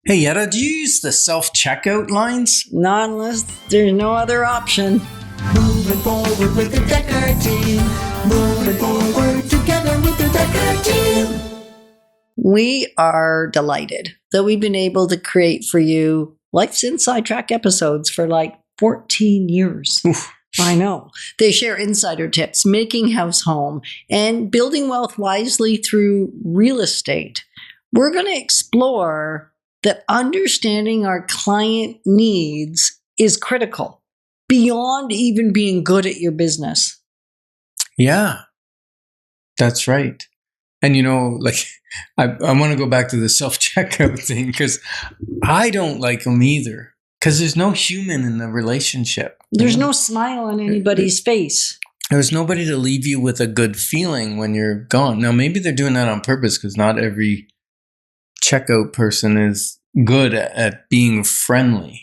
Hey, Yetta, do you use the self-checkout lines? Not unless there's no other option. Moving forward with the Dekker Team. Moving forward together with the Dekker Team. We are delighted that we've been able to create for you Life's Inside Track episodes for like 14 years. Oof. I know. They share insider tips, making house home, and building wealth wisely through real estate. We're going to explore that understanding our client needs is critical beyond even being good at your business. Yeah, that's right. And I want to go back to the self-checkout thing because I don't like them either because there's no human in the relationship. There's no smile on anybody's face. There's nobody to leave you with a good feeling when you're gone. Now, maybe they're doing that on purpose because not every checkout person is good at being friendly.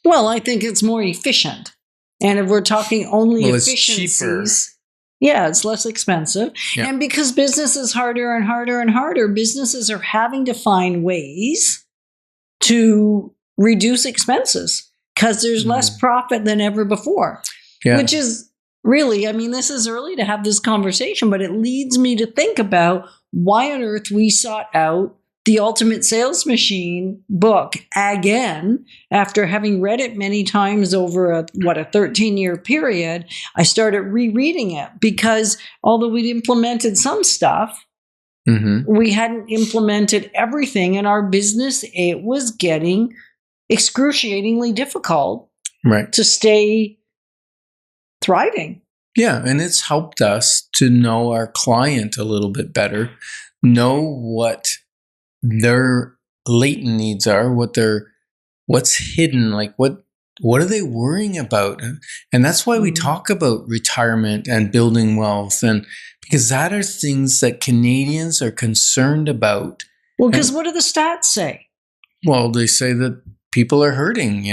Well, I think it's more efficient. And if we're talking only It's efficiencies, cheaper. yeah, it's less expensive. Yeah. And because business is harder and harder and harder, businesses are having to find ways to reduce expenses because there's less profit than ever before. Yeah. Which is really, this is early to have this conversation, but it leads me to think about why on earth we sought out The Ultimate Sales Machine book again, after having read it many times over a 13-year period. I started rereading it because although we'd implemented some stuff, we hadn't implemented everything in our business. It was getting excruciatingly difficult to stay thriving. Yeah, and it's helped us to know our client a little bit better, know what their latent needs are, what's hidden, like what are they worrying about? And that's why we talk about retirement and building wealth, and because that are things that Canadians are concerned about. Well, because what do the stats say? Well, they say that people are hurting,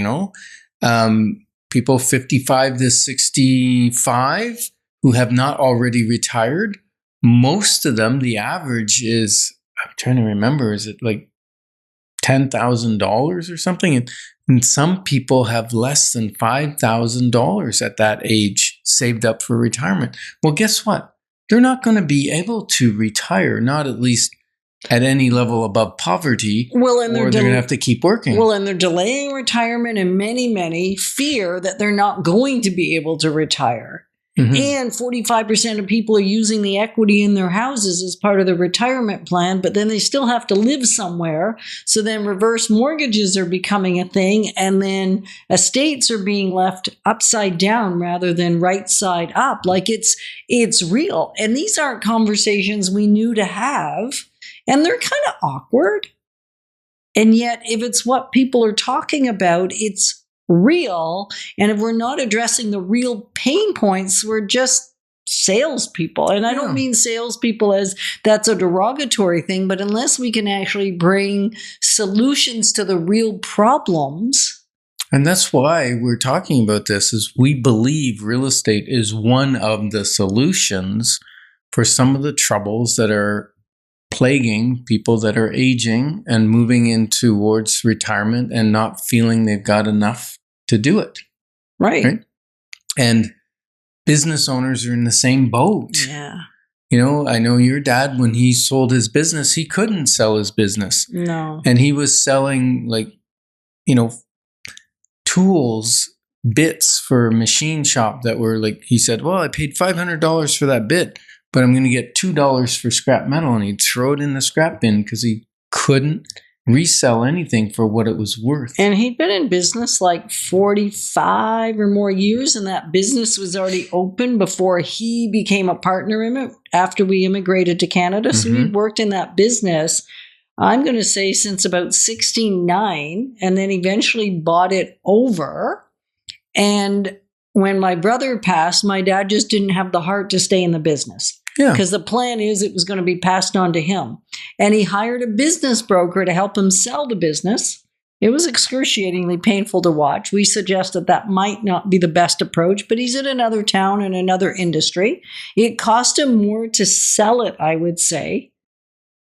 people 55 to 65 who have not already retired, most of them, the average is, I'm trying to remember, is it like $10,000 or something? And some people have less than $5,000 at that age saved up for retirement. Well, guess what? They're not going to be able to retire, not at least at any level above poverty, or they're going to have to keep working. Well, and they're delaying retirement, and many fear that they're not going to be able to retire. And 45% of people are using the equity in their houses as part of the retirement plan, but then they still have to live somewhere. So then reverse mortgages are becoming a thing, and then estates are being left upside down rather than right side up. Like it's real. And these aren't conversations we knew to have, and they're kind of awkward. And yet, if it's what people are talking about, it's real. And if we're not addressing the real pain points, we're just salespeople. And I don't mean salespeople as that's a derogatory thing, but unless we can actually bring solutions to the real problems. And that's why we're talking about this, is we believe real estate is one of the solutions for some of the troubles that are plaguing people that are aging and moving in towards retirement and not feeling they've got enough to do it. Right? And business owners are in the same boat. Yeah. I know your dad, when he sold his business, he couldn't sell his business. No. And he was selling tools, bits for a machine shop that were he said, well, I paid $500 for that bit, but I'm going to get $2 for scrap metal. And he'd throw it in the scrap bin because he couldn't resell anything for what it was worth. And he'd been in business like 45 or more years, and that business was already open before he became a partner in it after we immigrated to Canada. So he'd worked in that business, I'm going to say, since about 69, and then eventually bought it over. And when my brother passed, my dad just didn't have the heart to stay in the business. Yeah. Because the plan is it was going to be passed on to him. And he hired a business broker to help him sell the business. It was excruciatingly painful to watch. We suggested that might not be the best approach, but he's in another town and another industry. It cost him more to sell it, I would say.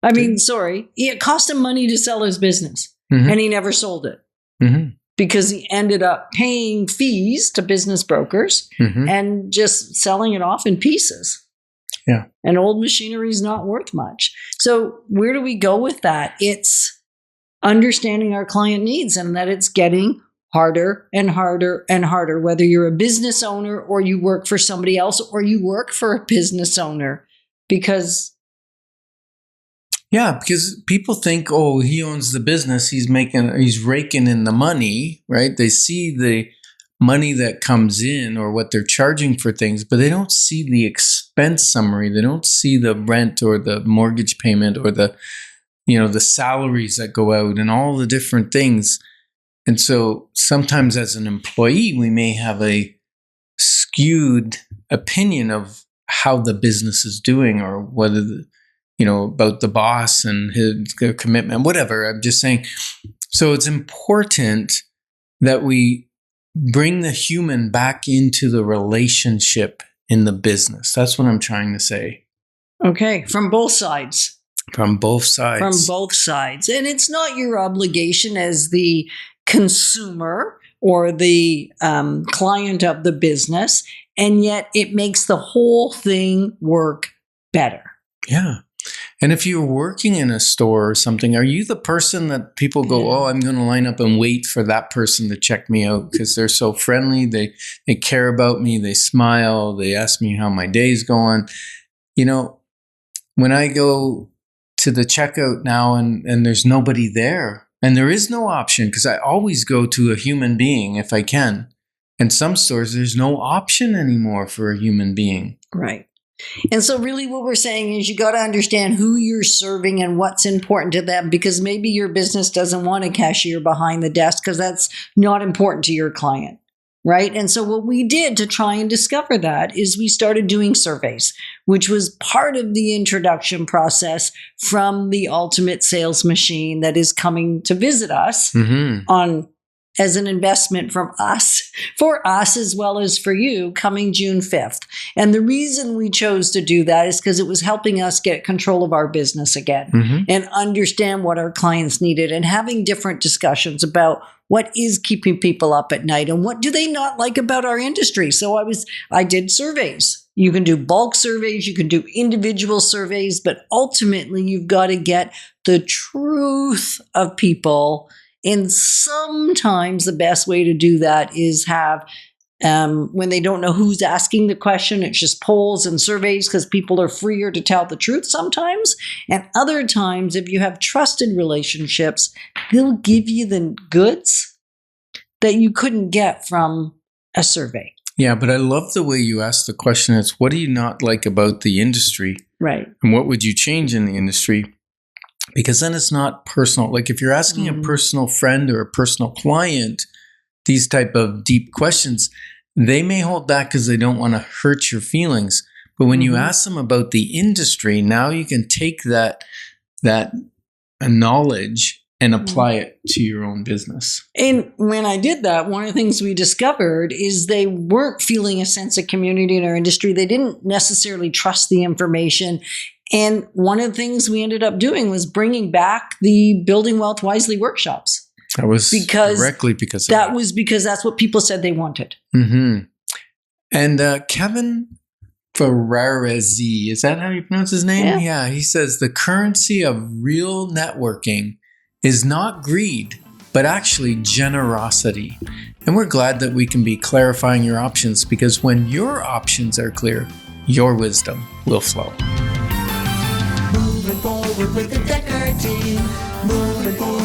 It cost him money to sell his business. and he never sold it. Mm-hmm. Because he ended up paying fees to business brokers and just selling it off in pieces. Yeah. And old machinery is not worth much. So where do we go with that? It's understanding our client needs and that it's getting harder and harder and harder, whether you're a business owner or you work for somebody else or you work for a business owner. Because people think, oh, he owns the business. He's raking in the money, right? They see the money that comes in or what they're charging for things, but they don't see the expense summary. They don't see the rent or the mortgage payment or the salaries that go out and all the different things. And so sometimes as an employee, we may have a skewed opinion of how the business is doing or whether about the boss and his commitment, whatever. I'm just saying. So it's important that we bring the human back into the relationship in the business. That's what I'm trying to say. Okay. From both sides. From both sides. From both sides. And it's not your obligation as the consumer or the client of the business. And yet it makes the whole thing work better. Yeah. And if you're working in a store or something, are you the person that people go, oh, I'm going to line up and wait for that person to check me out because they're so friendly, they care about me, they smile, they ask me how my day's going. When I go to the checkout now and there's nobody there, and there is no option because I always go to a human being if I can. And some stores, there's no option anymore for a human being. Right. And so really what we're saying is you got to understand who you're serving and what's important to them, because maybe your business doesn't want a cashier behind the desk because that's not important to your client, right? And so what we did to try and discover that is we started doing surveys, which was part of the introduction process from the ultimate sales machine that is coming to visit us as an investment from us, for us as well as for you, coming June 5th. And the reason we chose to do that is because it was helping us get control of our business again and understand what our clients needed and having different discussions about what is keeping people up at night and what do they not like about our industry. So I did surveys. You can do bulk surveys, you can do individual surveys, but ultimately you've got to get the truth of people. And sometimes the best way to do that is have, when they don't know who's asking the question, it's just polls and surveys because people are freer to tell the truth sometimes. And other times, if you have trusted relationships, they'll give you the goods that you couldn't get from a survey. Yeah, but I love the way you asked the question. It's what do you not like about the industry? Right. And what would you change in the industry? Because then it's not personal. Like if you're asking a personal friend or a personal client these type of deep questions, they may hold back because they don't want to hurt your feelings. But when you ask them about the industry, now you can take that knowledge and apply it to your own business. And when I did that, one of the things we discovered is they weren't feeling a sense of community in our industry. They didn't necessarily trust the information. And one of the things we ended up doing was bringing back the Building Wealth Wisely workshops. That was directly because of that. Was because that's what people said they wanted. And Kevin Ferraresi, is that how you pronounce his name? Yeah. He says the currency of real networking is not greed, but actually generosity. And we're glad that we can be clarifying your options, because when your options are clear, your wisdom will flow. Moving forward with the Dekker Team. Moving forward.